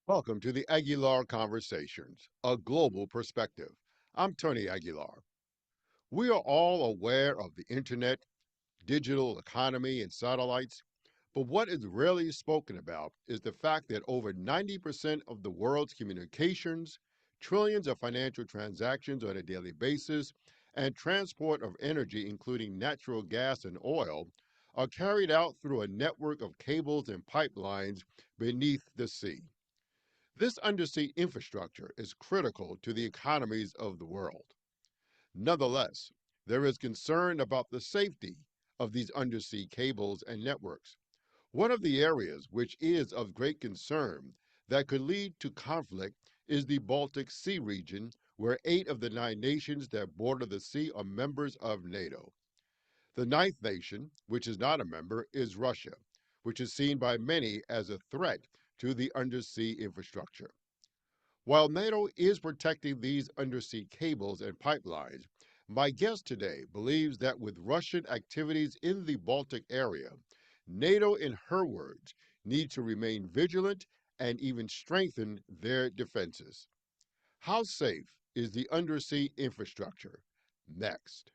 Welcome to the Aguilar Conversations, a global perspective. I'm Tony Aguilar. We are all aware of the internet, digital economy, and satellites, but what is rarely spoken about is the fact that over 90% of the world's communications, trillions of financial transactions on a daily basis, and transport of energy, including natural gas and oil, are carried out through a network of cables and pipelines beneath the sea. This undersea infrastructure is critical to the economies of the world. Nonetheless, there is concern about the safety of these undersea cables and networks. One of the areas which is of great concern that could lead to conflict is the Baltic Sea region, where 8 of the 9 nations that border the sea are members of NATO. The ninth nation, which is not a member, is Russia, which is seen by many as a threat to the undersea infrastructure. While NATO is protecting these undersea cables and pipelines, my guest today believes that with Russian activities in the Baltic area, NATO, in her words, need to remain vigilant and even strengthen their defenses. How safe is the undersea infrastructure? Next.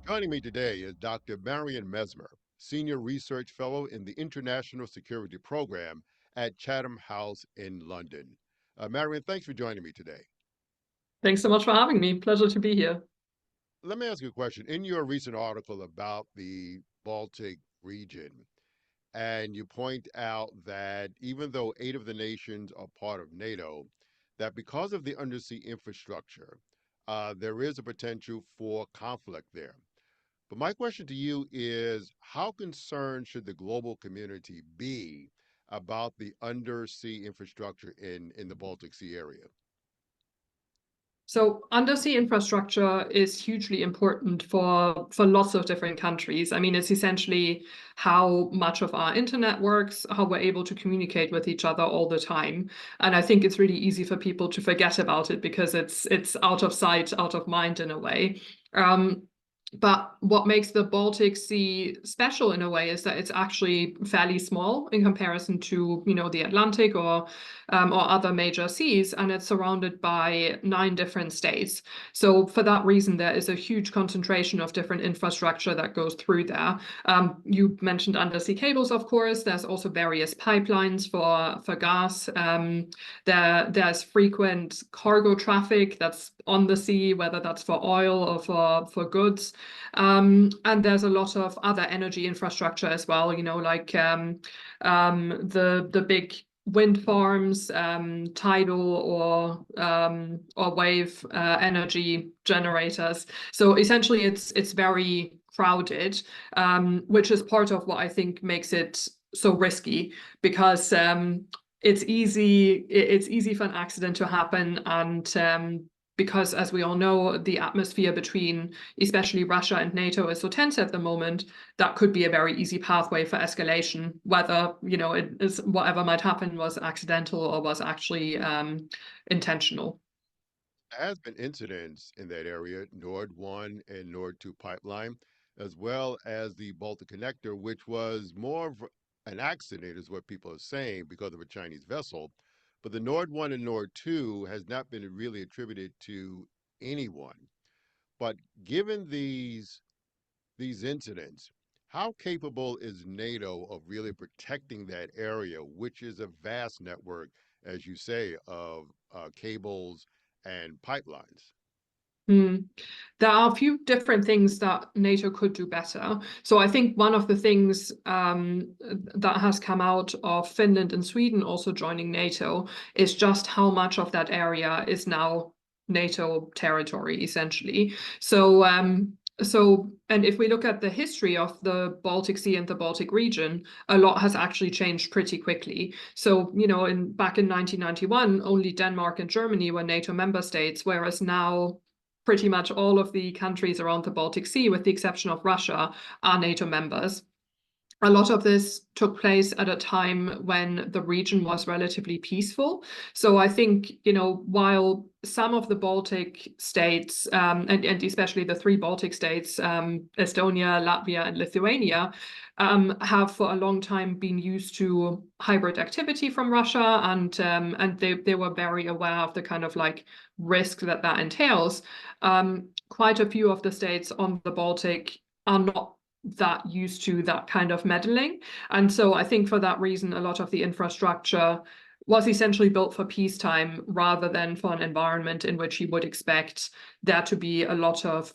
Joining me today is Dr. Marion Messmer, Senior Research Fellow in the International Security Program at Chatham House in London. Marion, thanks for joining me today. Thanks so much for having me. Pleasure to be here. Let me ask you a question. In your recent article about the Baltic region, and you point out that even though 8 of the nations are part of NATO, that because of the undersea infrastructure, there is a potential for conflict there. But my question to you is how concerned should the global community be about the undersea infrastructure in the Baltic Sea area? So undersea infrastructure is hugely important for lots of different countries. I mean, it's essentially how much of our internet works, how we're able to communicate with each other all the time. And I think it's really easy for people to forget about it because it's out of sight, out of mind in a way. But what makes the Baltic Sea special in a way is that it's actually fairly small in comparison to, the Atlantic or other major seas, and it's surrounded by 9 different states. So for that reason, there is a huge concentration of different infrastructure that goes through there. You mentioned undersea cables, of course. There's also various pipelines for gas. There's frequent cargo traffic that's on the sea, whether that's for oil or for goods. And there's a lot of other energy infrastructure as well, like the big wind farms, tidal or wave energy generators. So essentially, it's very crowded, which is part of what I think makes it so risky because it's easy for an accident to happen, and because, as we all know, the atmosphere between especially Russia and NATO is so tense at the moment, that could be a very easy pathway for escalation, whether, it is whatever might happen was accidental or was actually intentional. There has been incidents in that area, Nord 1 and Nord 2 pipeline, as well as the Baltic Connector, which was more of an accident, is what people are saying, because of a Chinese vessel. But the Nord 1 and Nord 2 has not been really attributed to anyone. But given these incidents, how capable is NATO of really protecting that area, which is a vast network, as you say, of cables and pipelines? There are a few different things that NATO could do better. So I think one of the things that has come out of Finland and Sweden also joining NATO is just how much of that area is now NATO territory, essentially. And if we look at the history of the Baltic Sea and the Baltic region, a lot has actually changed pretty quickly. So, back in 1991, only Denmark and Germany were NATO member states, whereas now pretty much all of the countries around the Baltic Sea, with the exception of Russia, are NATO members. A lot of this took place at a time when the region was relatively peaceful. So I think, while some of the Baltic states, and especially the three Baltic states, Estonia, Latvia, and Lithuania, have for a long time been used to hybrid activity from Russia, and they were very aware of the kind of like risk that entails. Quite a few of the states on the Baltic are not that used to that kind of meddling. And so I think for that reason, a lot of the infrastructure was essentially built for peacetime rather than for an environment in which you would expect there to be a lot of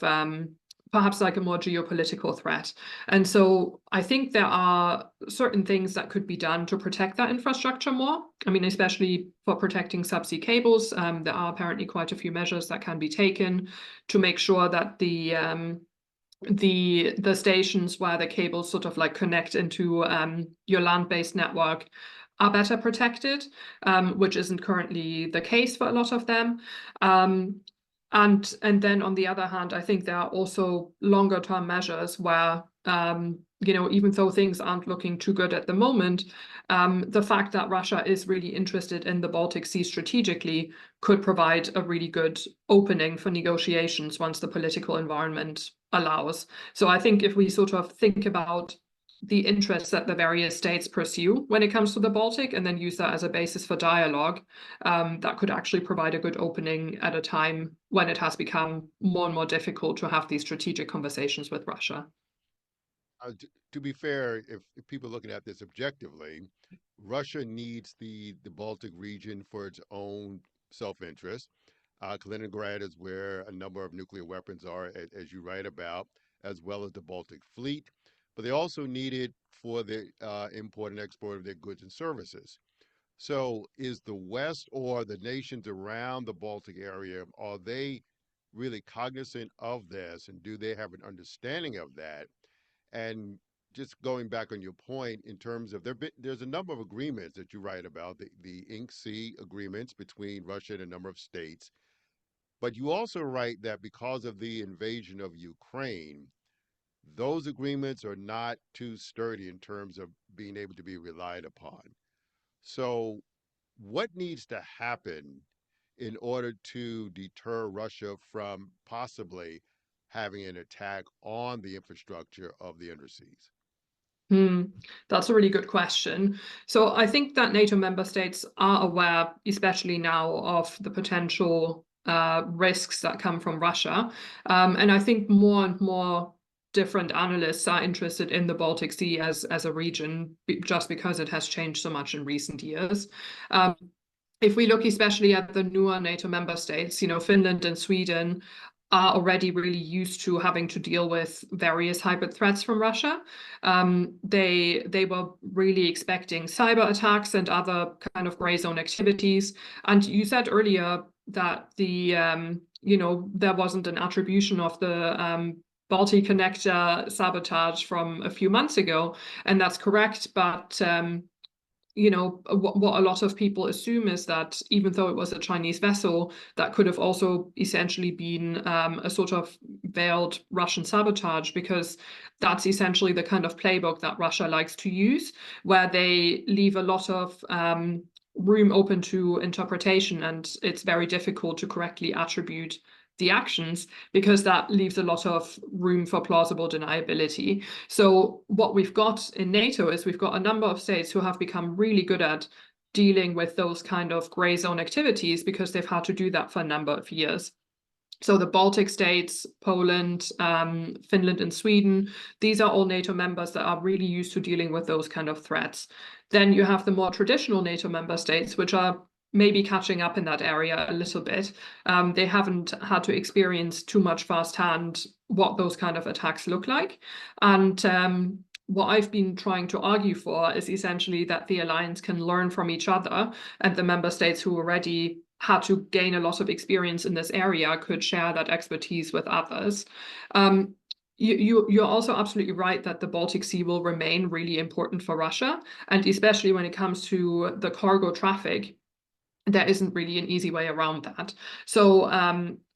perhaps like a more geopolitical threat. And so I think there are certain things that could be done to protect that infrastructure more. I mean, especially for protecting subsea cables, there are apparently quite a few measures that can be taken to make sure that the stations where the cables sort of like connect into your land-based network are better protected, which isn't currently the case for a lot of them. And then on the other hand, I think there are also longer term measures where, even though things aren't looking too good at the moment, the fact that Russia is really interested in the Baltic Sea strategically could provide a really good opening for negotiations once the political environment allows. So I think if we sort of think about the interests that the various states pursue when it comes to the Baltic, and then use that as a basis for dialogue, that could actually provide a good opening at a time when it has become more and more difficult to have these strategic conversations with Russia. To be fair, if people are looking at this objectively, Russia needs the Baltic region for its own self-interest. Kaliningrad is where a number of nuclear weapons are, as you write about, as well as the Baltic Fleet. But they also need it for the import and export of their goods and services. So, is the West or the nations around the Baltic area, are they really cognizant of this, and do they have an understanding of that? And just going back on your point in terms of there's a number of agreements that you write about, the Ink Sea agreements between Russia and a number of states. But you also write that because of the invasion of Ukraine, those agreements are not too sturdy in terms of being able to be relied upon. So, what needs to happen in order to deter Russia from possibly having an attack on the infrastructure of the underseas? That's a really good question. So I think that NATO member states are aware, especially now, of the potential risks that come from Russia. And I think more and more different analysts are interested in the Baltic Sea as a region, just because it has changed so much in recent years. If we look especially at the newer NATO member states, Finland and Sweden are already really used to having to deal with various hybrid threats from Russia. They were really expecting cyber attacks and other kind of gray zone activities. And you said earlier that there wasn't an attribution of the Baltic connector sabotage from a few months ago, and that's correct. But what a lot of people assume is that even though it was a Chinese vessel, that could have also essentially been a sort of veiled Russian sabotage, because that's essentially the kind of playbook that Russia likes to use, where they leave a lot of room open to interpretation, and it's very difficult to correctly attribute the actions, because that leaves a lot of room for plausible deniability. So what we've got in NATO is we've got a number of states who have become really good at dealing with those kind of gray zone activities, because they've had to do that for a number of years. So the Baltic states, Poland, Finland, and Sweden, these are all NATO members that are really used to dealing with those kind of threats. Then you have the more traditional NATO member states, which are maybe catching up in that area a little bit. They haven't had to experience too much firsthand what those kind of attacks look like. And what I've been trying to argue for is essentially that the alliance can learn from each other, and the member states who already had to gain a lot of experience in this area could share that expertise with others. You're also absolutely right that the Baltic Sea will remain really important for Russia, and especially when it comes to the cargo traffic, there isn't really an easy way around that. So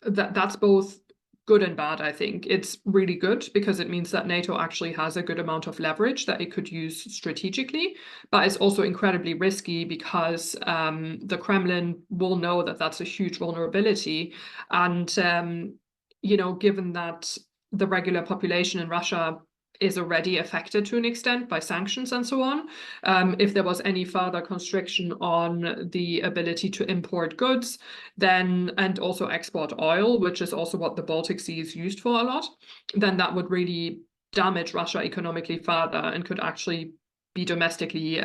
that's both good and bad, I think. It's really good because it means that NATO actually has a good amount of leverage that it could use strategically, but it's also incredibly risky because the Kremlin will know that that's a huge vulnerability. And, given that the regular population in Russia is already affected to an extent by sanctions and so on. If there was any further constriction on the ability to import goods, then and also export oil, which is also what the Baltic Sea is used for a lot, then that would really damage Russia economically further and could actually be domestically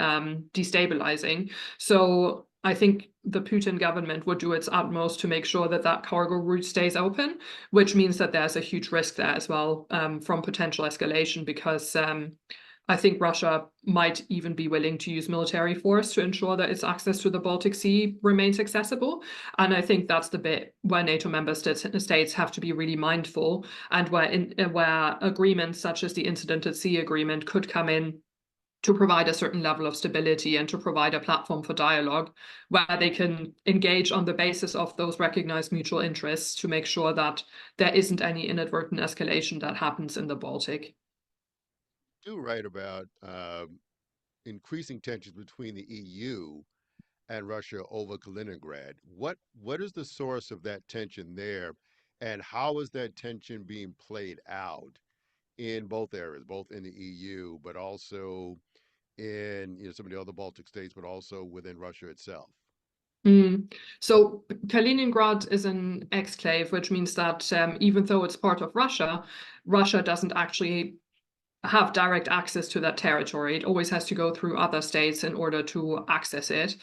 destabilizing. So I think the Putin government would do its utmost to make sure that that cargo route stays open, which means that there's a huge risk there as well from potential escalation, because I think Russia might even be willing to use military force to ensure that its access to the Baltic Sea remains accessible. And I think that's the bit where NATO member states have to be really mindful, and where agreements such as the Incident at Sea Agreement could come in to provide a certain level of stability and to provide a platform for dialogue where they can engage on the basis of those recognized mutual interests to make sure that there isn't any inadvertent escalation that happens in the Baltic. You write about increasing tensions between the EU and Russia over Kaliningrad. What is the source of that tension there, and how is that tension being played out in both areas, both in the EU, but also in some of the other Baltic states, but also within Russia itself? So Kaliningrad is an exclave, which means that even though it's part of Russia, Russia doesn't actually have direct access to that territory. It always has to go through other states in order to access it.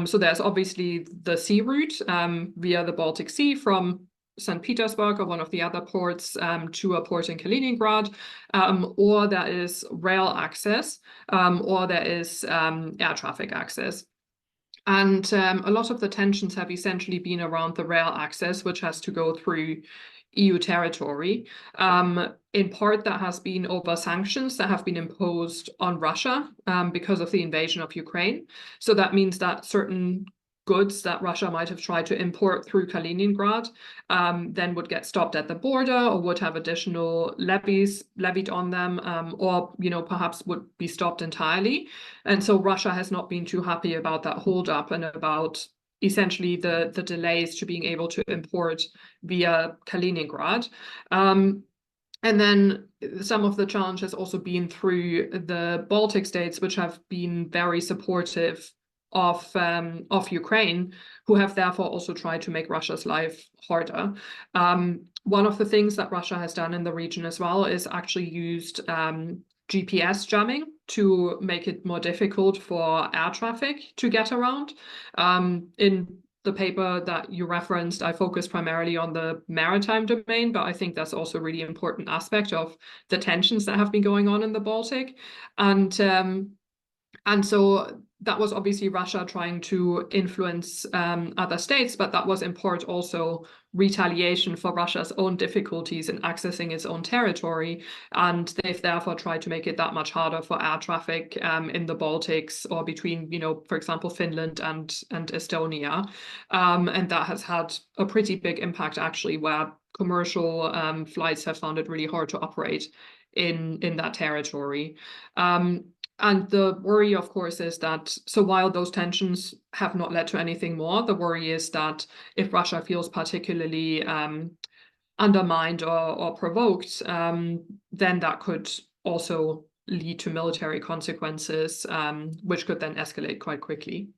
So there's obviously the sea route via the Baltic Sea from St. Petersburg or one of the other ports to a port in Kaliningrad, or there is rail access, or there is air traffic access. And a lot of the tensions have essentially been around the rail access, which has to go through EU territory. In part, that has been over sanctions that have been imposed on Russia because of the invasion of Ukraine. So that means that certain goods that Russia might have tried to import through Kaliningrad then would get stopped at the border or would have additional levies levied on them, or perhaps would be stopped entirely. And so Russia has not been too happy about that holdup and about essentially the delays to being able to import via Kaliningrad. And then some of the challenge has also been through the Baltic states, which have been very supportive of Ukraine, who have therefore also tried to make Russia's life harder. One of the things that Russia has done in the region as well is actually used GPS jamming to make it more difficult for air traffic to get around. In the paper that you referenced, I focused primarily on the maritime domain, but I think that's also a really important aspect of the tensions that have been going on in the Baltic. And so that was obviously Russia trying to influence other states, but that was in part also retaliation for Russia's own difficulties in accessing its own territory. And they've therefore tried to make it that much harder for air traffic in the Baltics or between, for example, Finland and Estonia. And that has had a pretty big impact, actually, where commercial flights have found it really hard to operate in that territory. And the worry, of course, is that, so while those tensions have not led to anything more, the worry is that if Russia feels particularly undermined or provoked, then that could also lead to military consequences, which could then escalate quite quickly.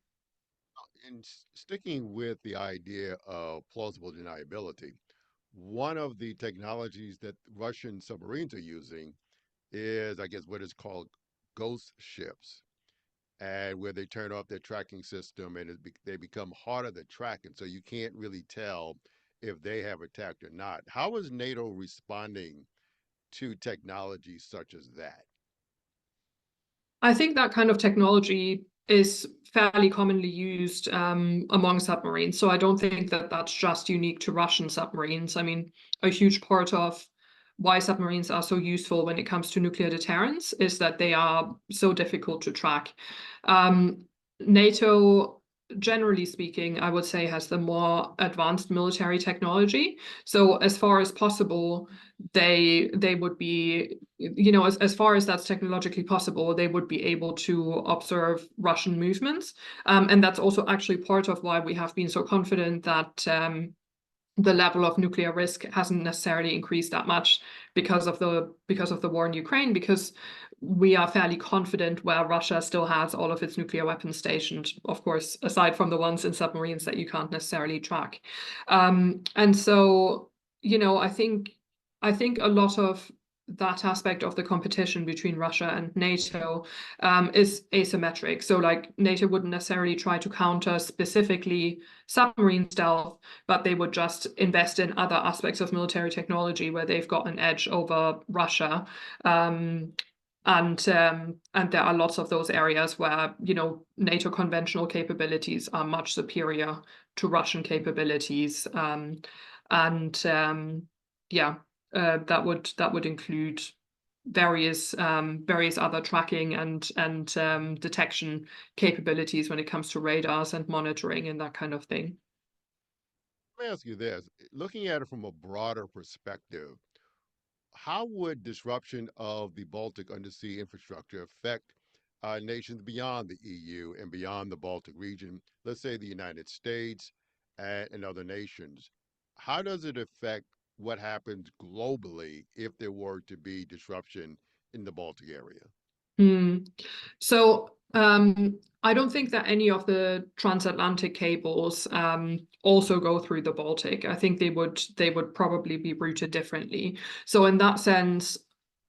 And sticking with the idea of plausible deniability, one of the technologies that Russian submarines are using is, I guess, what is called ghost ships, and where they turn off their tracking system and they become harder to track, and so you can't really tell if they have attacked or not. How is NATO responding to technologies such as that? I think that kind of technology is fairly commonly used among submarines. So I don't think that that's just unique to Russian submarines. I mean, a huge part of why submarines are so useful when it comes to nuclear deterrence is that they are so difficult to track. NATO generally speaking, I would say has the more advanced military technology. So as far as possible, they would be, as far as that's technologically possible, they would be able to observe Russian movements. And that's also actually part of why we have been so confident that the level of nuclear risk hasn't necessarily increased that much because of the war in Ukraine, because we are fairly confident where Russia still has all of its nuclear weapons stationed, of course, aside from the ones in submarines that you can't necessarily track. And so, I think a lot of that aspect of the competition between Russia and NATO is asymmetric. So like NATO wouldn't necessarily try to counter specifically submarine stealth, but they would just invest in other aspects of military technology where they've got an edge over Russia. And there are lots of those areas where NATO conventional capabilities are much superior to Russian capabilities, and yeah, that would include various other tracking and detection capabilities when it comes to radars and monitoring and that kind of thing. Let me ask you this: looking at it from a broader perspective, how would disruption of the Baltic undersea infrastructure affect nations beyond the EU and beyond the Baltic region, let's say the United States and other nations? How does it affect what happens globally if there were to be disruption in the Baltic area? Hmm. So I don't think that any of the transatlantic cables also go through the Baltic. I think they would probably be routed differently. So in that sense,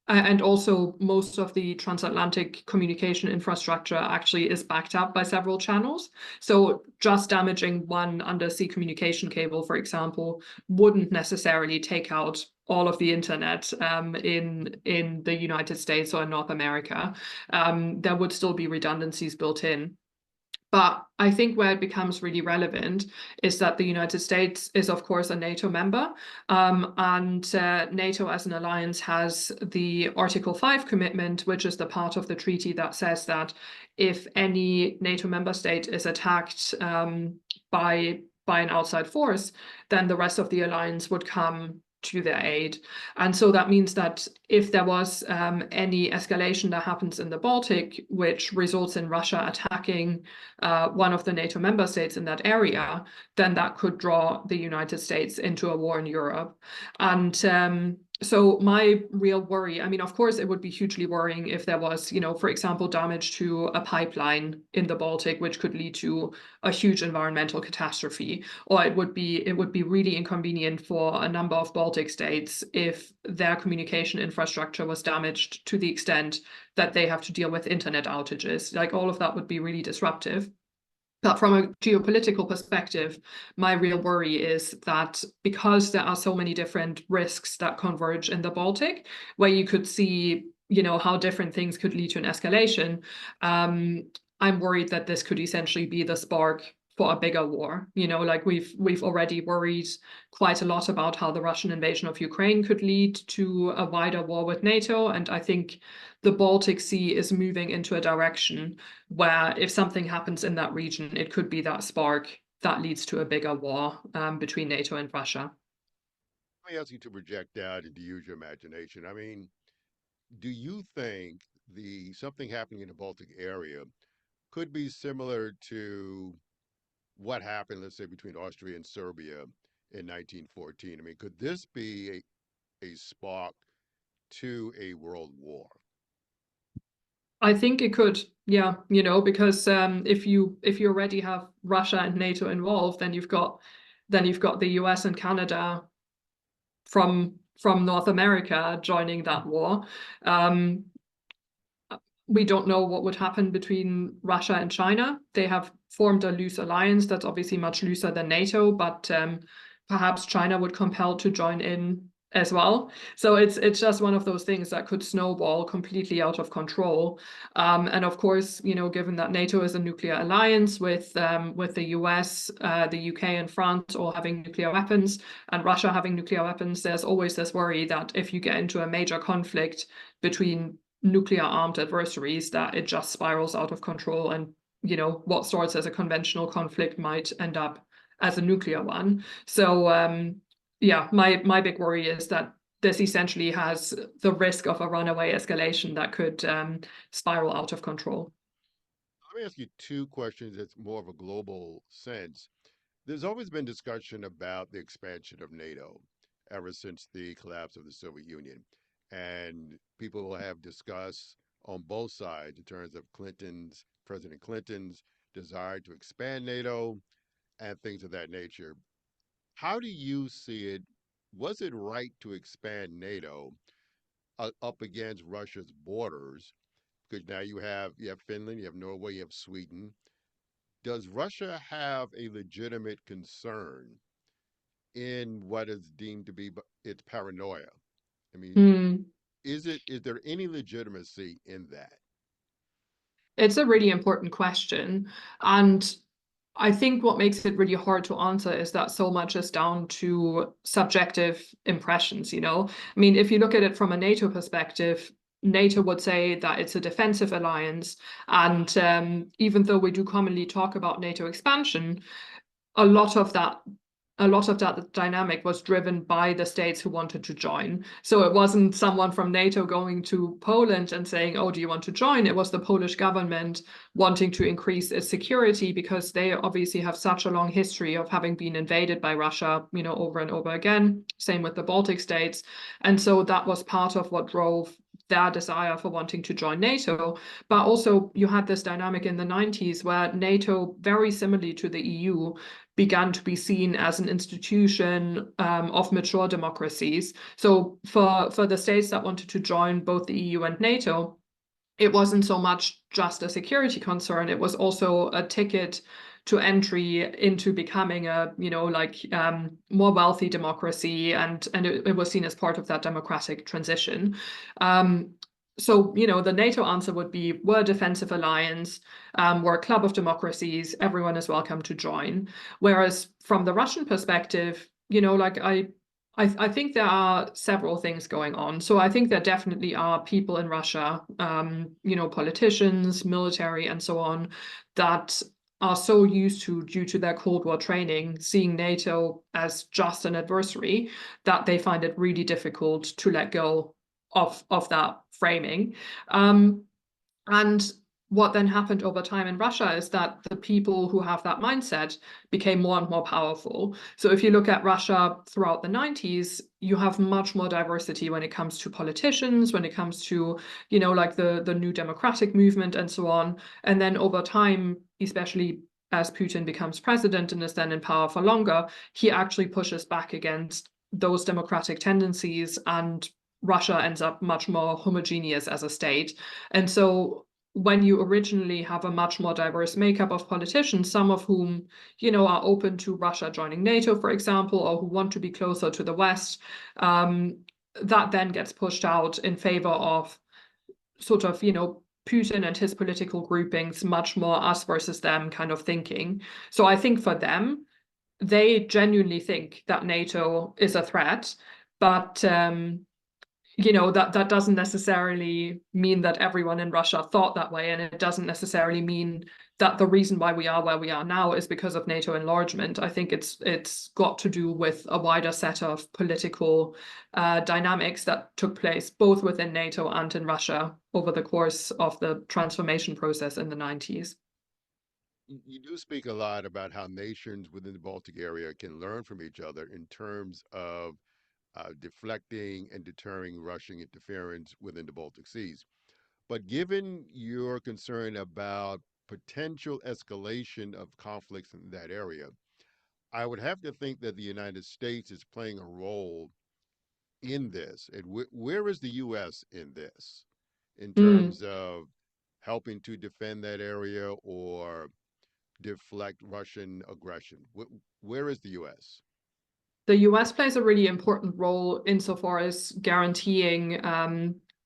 and also most of the transatlantic communication infrastructure actually is backed up by several channels. So just damaging one undersea communication cable, for example, wouldn't necessarily take out all of the internet in the United States or in North America. There would still be redundancies built in. But I think where it becomes really relevant is that the United States is, of course, a NATO member. And NATO as an alliance has the Article 5 commitment, which is the part of the treaty that says that if any NATO member state is attacked by an outside force, then the rest of the alliance would come to their aid. And so that means that if there was any escalation that happens in the Baltic, which results in Russia attacking one of the NATO member states in that area, then that could draw the United States into a war in Europe. And so my real worry, I mean, of course, it would be hugely worrying if there was, for example, damage to a pipeline in the Baltic, which could lead to a huge environmental catastrophe. Or it would be really inconvenient for a number of Baltic states if their communication infrastructure was damaged to the extent that they have to deal with internet outages. Like all of that would be really disruptive. But from a geopolitical perspective, my real worry is that because there are so many different risks that converge in the Baltic, where you could see, how different things could lead to an escalation, I'm worried that this could essentially be the spark for a bigger war. Like we've already worried quite a lot about how the Russian invasion of Ukraine could lead to a wider war with NATO, and I think the Baltic Sea is moving into a direction where if something happens in that region, it could be that spark that leads to a bigger war between NATO and Russia. Let me ask you to project out and to use your imagination. I mean, do you think the something happening in the Baltic area could be similar to what happened, let's say, between Austria and Serbia in 1914? I mean, could this be a spark to a world war? I think it could, yeah, because if you already have Russia and NATO involved, then you've got the US and Canada from North America joining that war. Um, we don't know what would happen between Russia and China. They have formed a loose alliance that's obviously much looser than NATO, but perhaps China would compel to join in as well. So it's just one of those things that could snowball completely out of control. And of course, given that NATO is a nuclear alliance with the US, the UK, and France all having nuclear weapons, and Russia having nuclear weapons, there's always this worry that if you get into a major conflict between nuclear armed adversaries, that it just spirals out of control and what starts as a conventional conflict might end up as a nuclear one. So yeah, my big worry is that this essentially has the risk of a runaway escalation that could spiral out of control. Let me ask you two questions that's more of a global sense. There's always been discussion about the expansion of NATO ever since the collapse of the Soviet Union. And people have discussed on both sides in terms of President Clinton's desire to expand NATO and things of that nature. How do you see it? Was it right to expand NATO up against Russia's borders? Because now you have Finland, you have Norway, you have Sweden. Does Russia have a legitimate concern in what is deemed to be its paranoia? I mean, Mm. is there any legitimacy in that? It's a really important question. And I think what makes it really hard to answer is that so much is down to subjective impressions, I mean, if you look at it from a NATO perspective, NATO would say that it's a defensive alliance. And even though we do commonly talk about NATO expansion, a lot of that dynamic was driven by the states who wanted to join. So it wasn't someone from NATO going to Poland and saying, oh, do you want to join? It was the Polish government wanting to increase its security because they obviously have such a long history of having been invaded by Russia, over and over again. Same with the Baltic states. And so that was part of what drove their desire for wanting to join NATO. But also you had this dynamic in the 90s where NATO, very similarly to the EU, began to be seen as an institution of mature democracies. So for the states that wanted to join both the EU and NATO, it wasn't so much just a security concern, it was also a ticket to entry into becoming a more wealthy democracy, and it was seen as part of that democratic transition. So the NATO answer would be, we're a defensive alliance, we're a club of democracies, everyone is welcome to join. Whereas from the Russian perspective, I think there are several things going on. So I think there definitely are people in Russia, politicians, military, and so on, that are so used to, due to their Cold War training, seeing NATO as just an adversary, that they find it really difficult to let go of that framing. And what then happened over time in Russia is that the people who have that mindset became more and more powerful. So if you look at Russia throughout the 90s, you have much more diversity when it comes to politicians, when it comes to, the new democratic movement and so on. And then over time, especially as Putin becomes president and is then in power for longer, he actually pushes back against those democratic tendencies, and Russia ends up much more homogeneous as a state. And so when you originally have a much more diverse makeup of politicians, some of whom, are open to Russia joining NATO, for example, or who want to be closer to the West, that then gets pushed out in favor of sort of, Putin and his political groupings, much more us versus them kind of thinking. So I think for them, they genuinely think that NATO is a threat, but that doesn't necessarily mean that everyone in Russia thought that way, and it doesn't necessarily mean that the reason why we are where we are now is because of NATO enlargement. I think it's got to do with a wider set of political dynamics that took place both within NATO and in Russia over the course of the transformation process in the 90s. You do speak a lot about how nations within the Baltic area can learn from each other in terms of deflecting and deterring Russian interference within the Baltic Seas. But given your concern about potential escalation of conflicts in that area, I would have to think that the United States is playing a role in this. And where is the U.S. in this in Mm. terms of helping to defend that area or deflect Russian aggression? Where is the U.S.? The US plays a really important role insofar as guaranteeing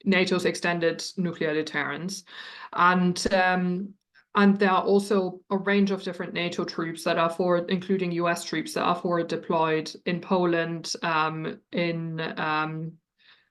NATO's extended nuclear deterrence. And there are also a range of different NATO troops that are forward, including US troops that are forward deployed in Poland, in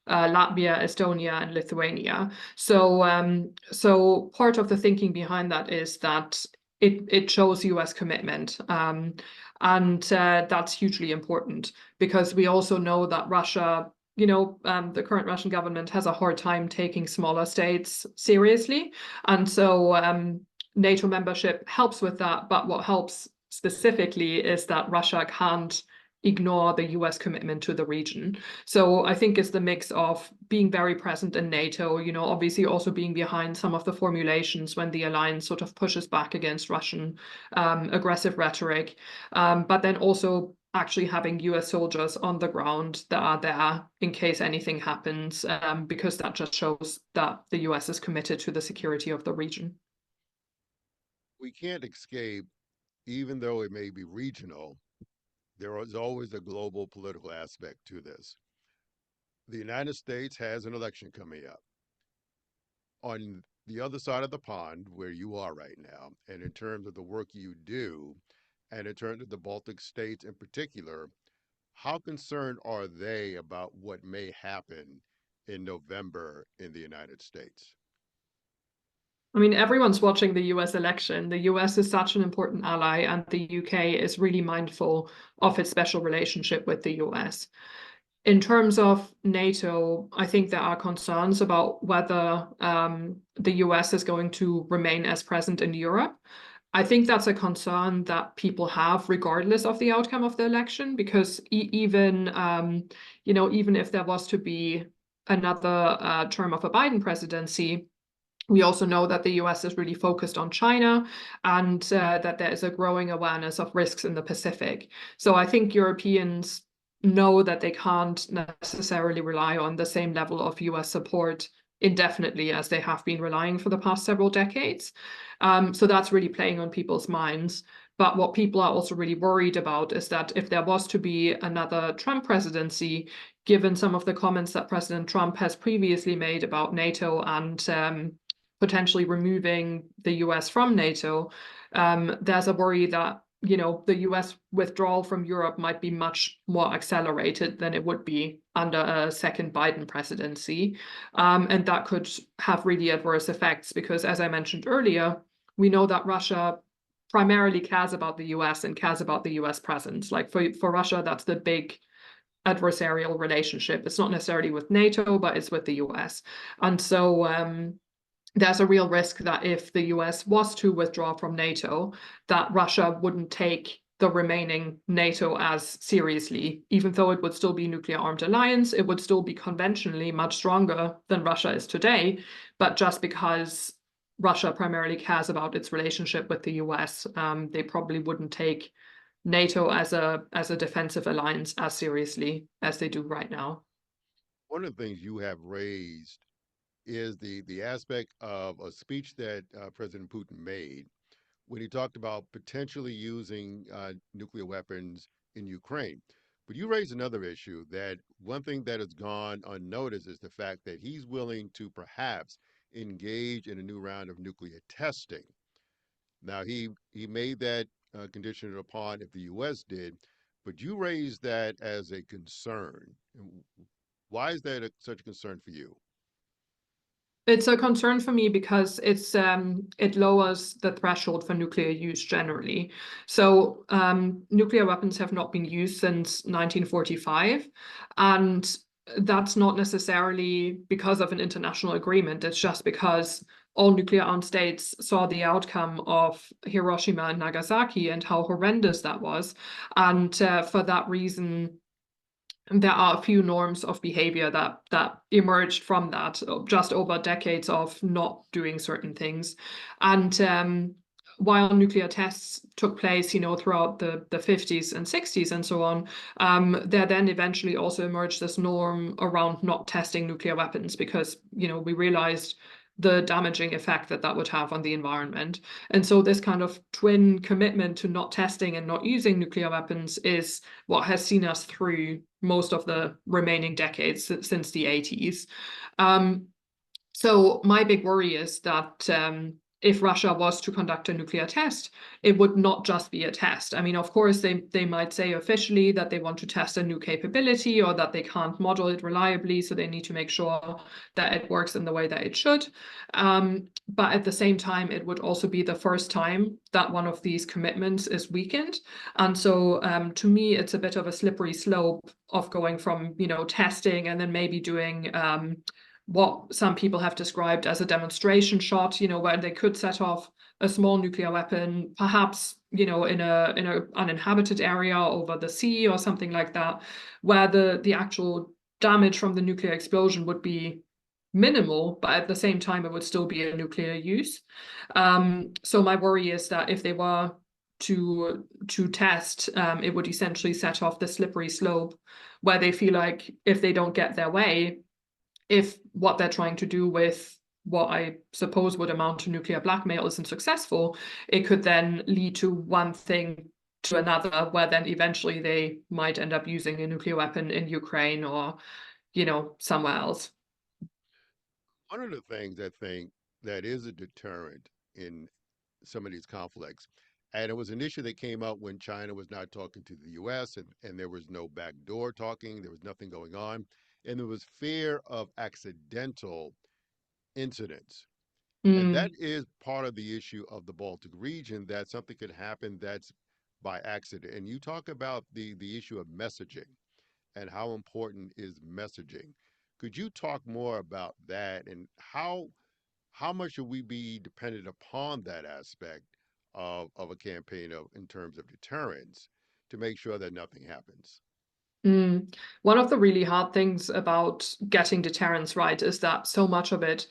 Latvia, Estonia, and Lithuania. So part of the thinking behind that is that it shows US commitment. And that's hugely important because we also know that Russia, the current Russian government has a hard time taking smaller states seriously. And so NATO membership helps with that. But what helps specifically is that Russia can't ignore the US commitment to the region. So I think it's the mix of being very present in NATO, obviously also being behind some of the formulations when the alliance sort of pushes back against Russian aggressive rhetoric, but then also actually having US soldiers on the ground that are there in case anything happens, because that just shows that the US is committed to the security of the region. We can't escape, even though it may be regional, there is always a global political aspect to this. The United States has an election coming up. On the other side of the pond, where you are right now, and in terms of the work you do, and in terms of the Baltic states in particular, how concerned are they about what may happen in November in the United States? I mean, everyone's watching the US election. The US is such an important ally, and the UK is really mindful of its special relationship with the US. In terms of NATO, I think there are concerns about whether the US is going to remain as present in Europe. I think that's a concern that people have regardless of the outcome of the election, because even if there was to be another term of a Biden presidency, we also know that the US is really focused on China, and that there is a growing awareness of risks in the Pacific. So I think Europeans know that they can't necessarily rely on the same level of US support indefinitely as they have been relying for the past several decades. So that's really playing on people's minds. But what people are also really worried about is that if there was to be another Trump presidency, given some of the comments that President Trump has previously made about NATO and potentially removing the US from NATO, there's a worry that the US withdrawal from Europe might be much more accelerated than it would be under a second Biden presidency. And that could have really adverse effects because, as I mentioned earlier, we know that Russia primarily cares about the US and cares about the US presence. Like for Russia, that's the big adversarial relationship. It's not necessarily with NATO, but it's with the US. And so there's a real risk that if the US was to withdraw from NATO, that Russia wouldn't take the remaining NATO as seriously. Even though it would still be a nuclear armed alliance, it would still be conventionally much stronger than Russia is today. But just because Russia primarily cares about its relationship with the US, they probably wouldn't take NATO as a defensive alliance as seriously as they do right now. One of the things you have raised is the aspect of a speech that President Putin made when he talked about potentially using nuclear weapons in Ukraine. But you raised another issue that one thing that has gone unnoticed is the fact that he's willing to perhaps engage in a new round of nuclear testing. Now, he made that conditional upon if the U.S. did, but you raised that as a concern. Why is that such a concern for you? It's a concern for me because it lowers the threshold for nuclear use generally. So nuclear weapons have not been used since 1945, and that's not necessarily because of an international agreement. It's just because all nuclear armed states saw the outcome of Hiroshima and Nagasaki and how horrendous that was, and for that reason there are a few norms of behavior that emerged from that just over decades of not doing certain things. And while nuclear tests took place, throughout the 50s and 60s and so on, there then eventually also emerged this norm around not testing nuclear weapons because, we realized the damaging effect that would have on the environment. And so this kind of twin commitment to not testing and not using nuclear weapons is what has seen us through most of the remaining decades since the 80s. So my big worry is that if Russia was to conduct a nuclear test, it would not just be a test. I mean, of course, they might say officially that they want to test a new capability or that they can't model it reliably, so they need to make sure that it works in the way that it should. But at the same time, it would also be the first time that one of these commitments is weakened. And so to me, it's a bit of a slippery slope of going from, testing and then maybe doing what some people have described as a demonstration shot, where they could set off a small nuclear weapon, perhaps, in a uninhabited area over the sea or something like that, where the actual damage from the nuclear explosion would be minimal, but at the same time, it would still be a nuclear use. So my worry is that if they were to test, it would essentially set off the slippery slope where they feel like if they don't get their way, if what they're trying to do with what I suppose would amount to nuclear blackmail isn't successful, it could then lead to one thing to another, where then eventually they might end up using a nuclear weapon in Ukraine or, somewhere else. One of the things I think that is a deterrent in some of these conflicts, and it was an issue that came up when China was not talking to the US, and there was no backdoor talking, there was nothing going on, and there was fear of accidental incidents. And that Mm, is part of the issue of the Baltic region, that something could happen that's by accident. And you talk about the issue of messaging and how important is messaging. Could you talk more about that, and how much should we be dependent upon that aspect of a campaign in terms of deterrence to make sure that nothing happens? mm. One of the really hard things about getting deterrence right is that so much of it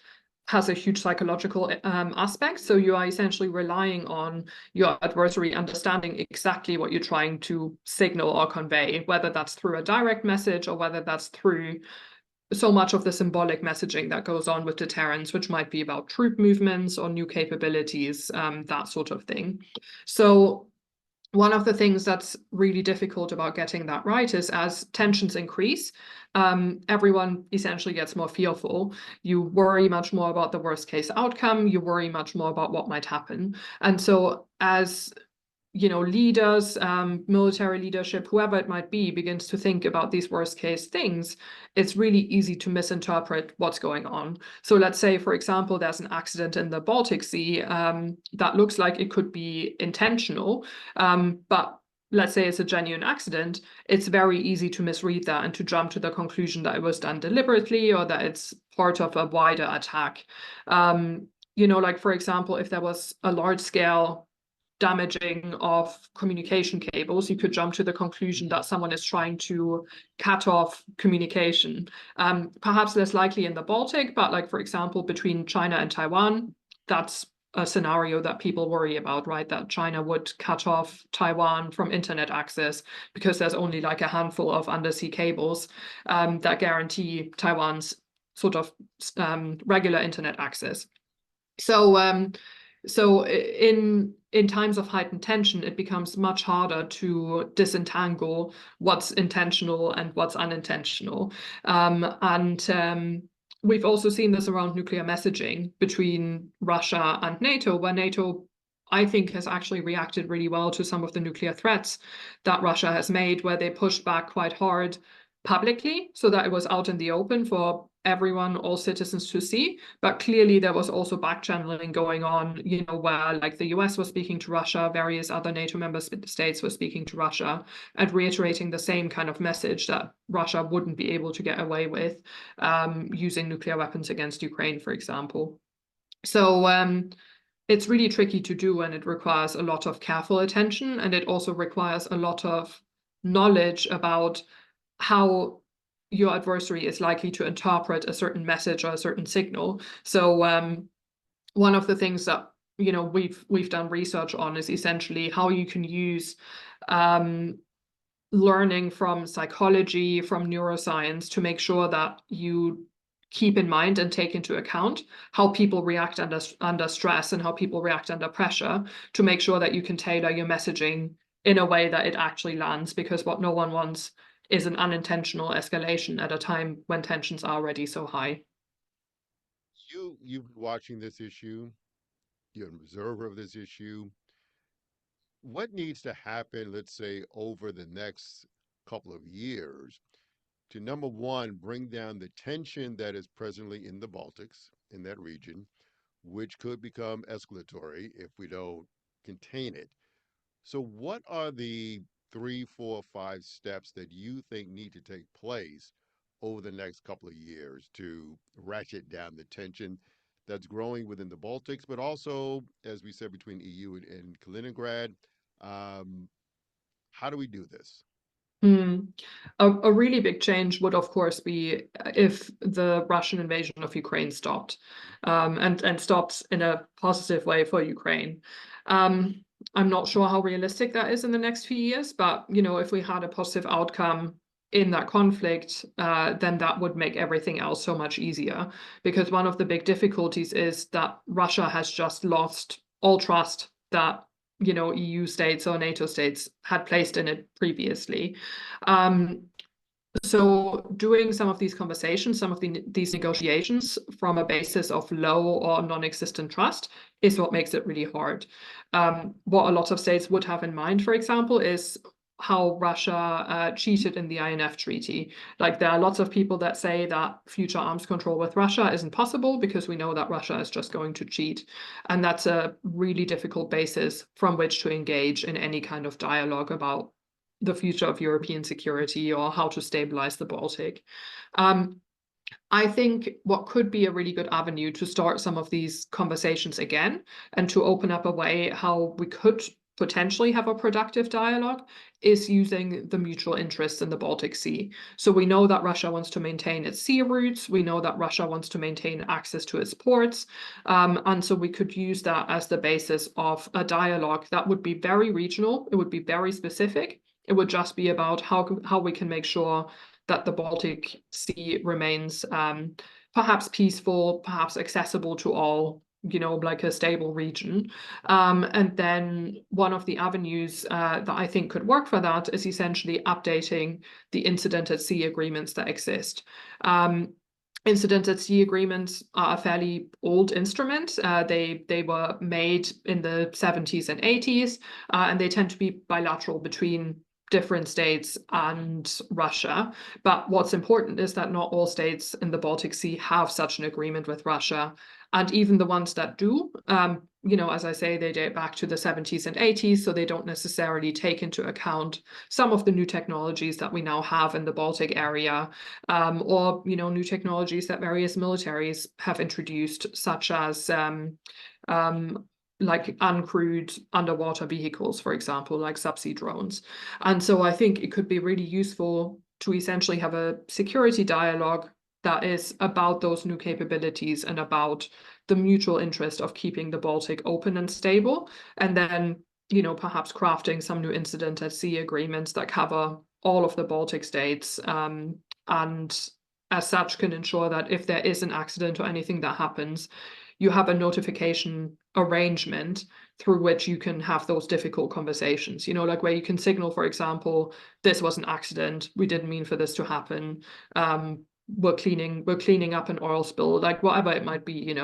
has a huge psychological aspect. So you are essentially relying on your adversary understanding exactly what you're trying to signal or convey, whether that's through a direct message or whether that's through so much of the symbolic messaging that goes on with deterrence, which might be about troop movements or new capabilities, that sort of thing. So one of the things that's really difficult about getting that right is as tensions increase, everyone essentially gets more fearful. You worry much more about the worst case outcome. You worry much more about what might happen. And so as leaders, military leadership, whoever it might be, begins to think about these worst case things, it's really easy to misinterpret what's going on. So let's say, for example, there's an accident in the Baltic Sea that looks like it could be intentional, but let's say it's a genuine accident, it's very easy to misread that and to jump to the conclusion that it was done deliberately or that it's part of a wider attack. Like, for example, if there was a large scale damaging of communication cables, you could jump to the conclusion that someone is trying to cut off communication. Perhaps less likely in the Baltic, but like, for example, between China and Taiwan, that's a scenario that people worry about, right? That China would cut off Taiwan from internet access because there's only like a handful of undersea cables that guarantee Taiwan's sort of regular internet access. So in times of heightened tension, it becomes much harder to disentangle what's intentional and what's unintentional. And we've also seen this around nuclear messaging between Russia and NATO, where NATO, I think, has actually reacted really well to some of the nuclear threats that Russia has made, where they pushed back quite hard publicly so that it was out in the open for everyone, all citizens to see. But clearly there was also back channeling going on, where like the US was speaking to Russia, various other NATO member states were speaking to Russia and reiterating the same kind of message that Russia wouldn't be able to get away with using nuclear weapons against Ukraine, for example. So it's really tricky to do, and it requires a lot of careful attention, and it also requires a lot of knowledge about how your adversary is likely to interpret a certain message or a certain signal. So one of the things that we've done research on is essentially how you can use learning from psychology, from neuroscience, to make sure that you keep in mind and take into account how people react under stress and how people react under pressure, to make sure that you can tailor your messaging in a way that it actually lands, because what no one wants is an unintentional escalation at a time when tensions are already so high. You've been watching this issue you're an observer of this issue. What needs to happen, let's say, over the next couple of years to number one, bring down the tension that is presently in the Baltics, in that region, which could become escalatory if we don't contain it. So, what are the three, four, five steps that you think need to take place over the next couple of years to ratchet down the tension that's growing within the Baltics, but also, as we said, between EU and Kaliningrad? Um, how do we do this? Mm. A really big change would, of course, be if the Russian invasion of Ukraine stopped, and stopped in a positive way for Ukraine. Um, I'm not sure how realistic that is in the next few years, but if we had a positive outcome in that conflict, then that would make everything else so much easier. Because one of the big difficulties is that Russia has just lost all trust that EU states or NATO states had placed in it previously. Um, so doing some of these conversations, some of these negotiations from a basis of low or non-existent trust is what makes it really hard. What a lot of states would have in mind, for example, is how Russia cheated in the INF treaty. Like there are lots of people that say that future arms control with Russia isn't possible because we know that Russia is just going to cheat. And that's a really difficult basis from which to engage in any kind of dialogue about the future of European security or how to stabilize the Baltic. I think what could be a really good avenue to start some of these conversations again and to open up a way how we could potentially have a productive dialogue is using the mutual interests in the Baltic Sea. So we know that Russia wants to maintain its sea routes. We know that Russia wants to maintain access to its ports. And so we could use that as the basis of a dialogue that would be very regional. It would be very specific. It would just be about how we can make sure that the Baltic Sea remains perhaps peaceful, perhaps accessible to all, like a stable region. And then one of the avenues that I think could work for that is essentially updating the incident at sea agreements that exist. Incident at sea agreements are a fairly old instrument. They were made in the 70s and 80s, and they tend to be bilateral between different states and Russia. But what's important is that not all states in the Baltic Sea have such an agreement with Russia. And even the ones that do, as I say, they date back to the 70s and 80s, so they don't necessarily take into account some of the new technologies that we now have in the Baltic area, or new technologies that various militaries have introduced, such as like uncrewed underwater vehicles, for example, like subsea drones. And so I think it could be really useful to essentially have a security dialogue that is about those new capabilities and about the mutual interest of keeping the Baltic open and stable. And then, perhaps crafting some new incident at sea agreements that cover all of the Baltic states, and as such can ensure that if there is an accident or anything that happens, you have a notification arrangement through which you can have those difficult conversations, like where you can signal, for example, this was an accident, we didn't mean for this to happen, we're cleaning up an oil spill, like whatever it might be,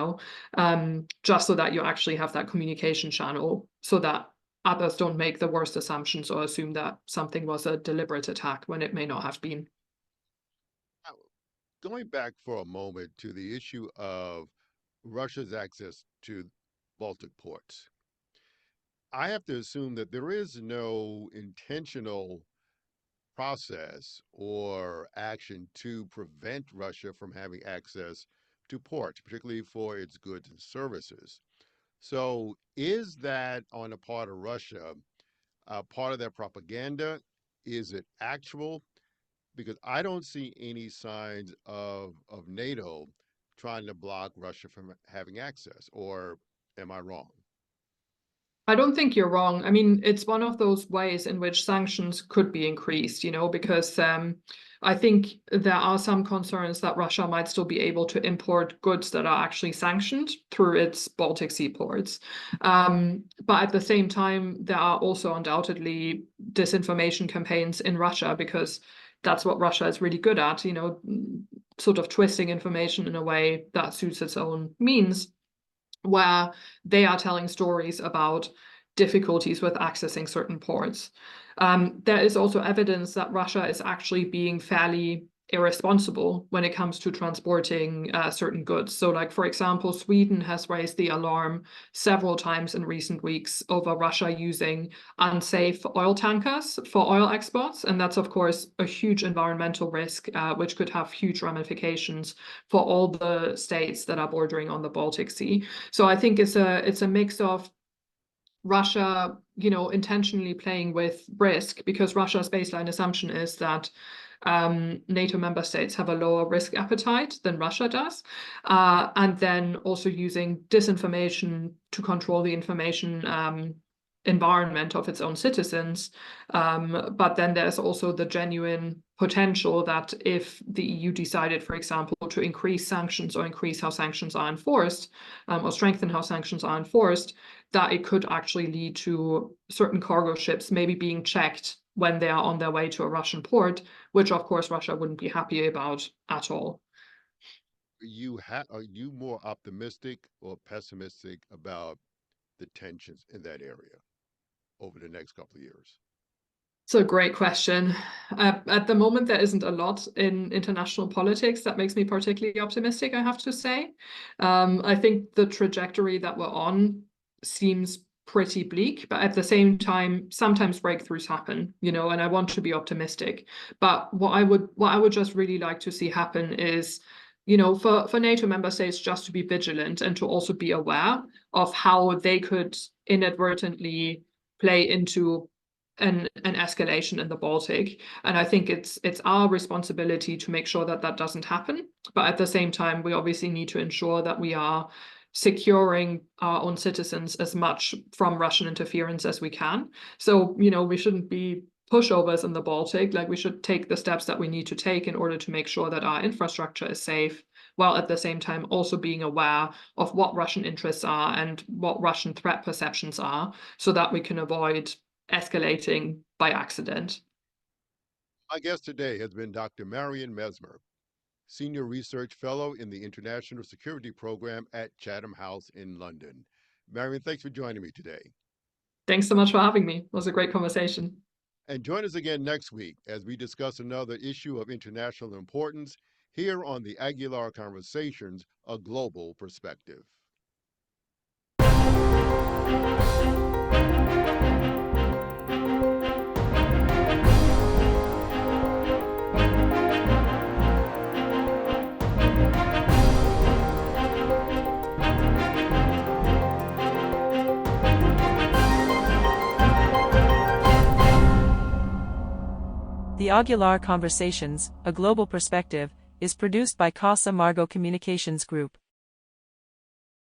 just so that you actually have that communication channel so that others don't make the worst assumptions or assume that something was a deliberate attack when it may not have been. Now, going back for a moment to the issue of Russia's access to Baltic ports, I have to assume that there is no intentional process or action to prevent Russia from having access to ports, particularly for its goods and services. So, is that on the part of Russia part of their propaganda? Is it actual? Because I don't see any signs of NATO trying to block Russia from having access, or am I wrong? I don't think you're wrong. I mean, it's one of those ways in which sanctions could be increased, because I think there are some concerns that Russia might still be able to import goods that are actually sanctioned through its Baltic Sea ports. But at the same time, there are also undoubtedly disinformation campaigns in Russia because that's what Russia is really good at, sort of twisting information in a way that suits its own means. where they are telling stories about difficulties with accessing certain ports. There is also evidence that Russia is actually being fairly irresponsible when it comes to transporting certain goods. So, like, for example, Sweden has raised the alarm several times in recent weeks over Russia using unsafe oil tankers for oil exports. And that's, of course, a huge environmental risk, which could have huge ramifications for all the states that are bordering on the Baltic Sea. So I think it's a mix of Russia, intentionally playing with risk, because Russia's baseline assumption is that NATO member states have a lower risk appetite than Russia does, and then also using disinformation to control the information environment of its own citizens. But then there's also the genuine potential that if the EU decided, for example, to increase sanctions or increase how sanctions are enforced, or strengthen how sanctions are enforced, that it could actually lead to certain cargo ships maybe being checked when they are on their way to a Russian port, which of course Russia wouldn't be happy about at all. Are you more optimistic or pessimistic about the tensions in that area over the next couple of years? It's a great question. At the moment, there isn't a lot in international politics that makes me particularly optimistic, I have to say. I think the trajectory that we're on seems pretty bleak, but at the same time, sometimes breakthroughs happen, and I want to be optimistic. But what I would just really like to see happen is, for NATO member states just to be vigilant and to also be aware of how they could inadvertently play into an escalation in the Baltic. And I think it's our responsibility to make sure that that doesn't happen. But at the same time, we obviously need to ensure that we are securing our own citizens as much from Russian interference as we can. So, we shouldn't be pushovers in the Baltic. Like, we should take the steps that we need to take in order to make sure that our infrastructure is safe, while at the same time also being aware of what Russian interests are and what Russian threat perceptions are, so that we can avoid escalating by accident. My guest today has been Dr. Marion Messmer, Senior Research Fellow in the International Security Program at Chatham House in London. Marion, thanks for joining me today. Thanks so much for having me. It was a great conversation. And join us again next week as we discuss another issue of international importance here on the Aguilar Conversations, A Global Perspective. The Aguilar Conversations, A Global Perspective, is produced by Casa Margo Communications Group.